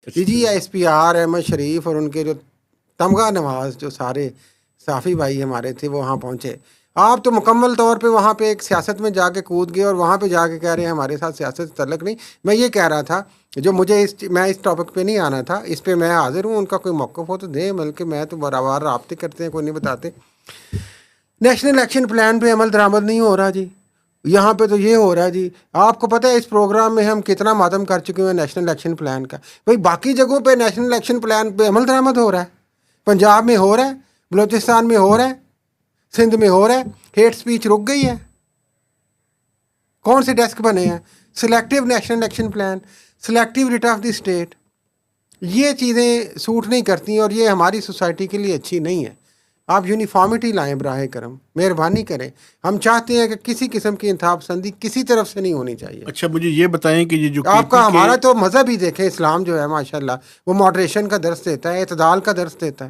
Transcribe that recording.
جی S P R Ahmad شریف اور ان کے جو تمغہ نواز جو سارے صحافی بھائی ہمارے تھے وہ وہاں پہنچے. آپ تو مکمل طور پہ وہاں پہ ایک سیاست میں جا کے کود گئے اور وہاں پہ جا کے کہہ رہے ہیں ہمارے ساتھ سیاست سے تعلق نہیں. میں یہ کہہ رہا تھا جو مجھے میں اس ٹاپک پہ نہیں آنا تھا, اس پہ میں حاضر ہوں, ان کا کوئی موقف ہو تو دیں, بلکہ میں تو برابر رابطے کرتے ہیں, کوئی نہیں بتاتے. نیشنل ایکشن پلان پہ عمل درآمد نہیں ہو رہا جی, یہاں پہ تو یہ ہو رہا ہے جی. آپ کو پتہ ہے اس پروگرام میں ہم کتنا ماتم کر چکے ہیں نیشنل ایکشن پلان کا. بھائی باقی جگہوں پہ نیشنل ایکشن پلان پہ عمل درآمد ہو رہا ہے, پنجاب میں ہو رہا ہے, بلوچستان میں ہو رہا ہے, سندھ میں ہو رہا ہے. ہیٹ سپیچ رک گئی ہے. کون سے ڈیسک بنے ہیں؟ Selective national action plan, selective rate of the state. یہ چیزیں سوٹ نہیں کرتی اور یہ ہماری سوسائٹی کے لیے اچھی نہیں ہے. آپ یونیفارمٹی لائیں براہ کرم, مہربانی کریں. ہم چاہتے ہیں کہ کسی قسم کی انتہا پسندی کسی طرف سے نہیں ہونی چاہیے. اچھا مجھے یہ بتائیں کہ یہ جو آپ کا ہمارا تو مذہب ہی دیکھیں, اسلام جو ہے ماشاءاللہ وہ ماڈریشن کا درس دیتا ہے, اعتدال کا درس دیتا ہے.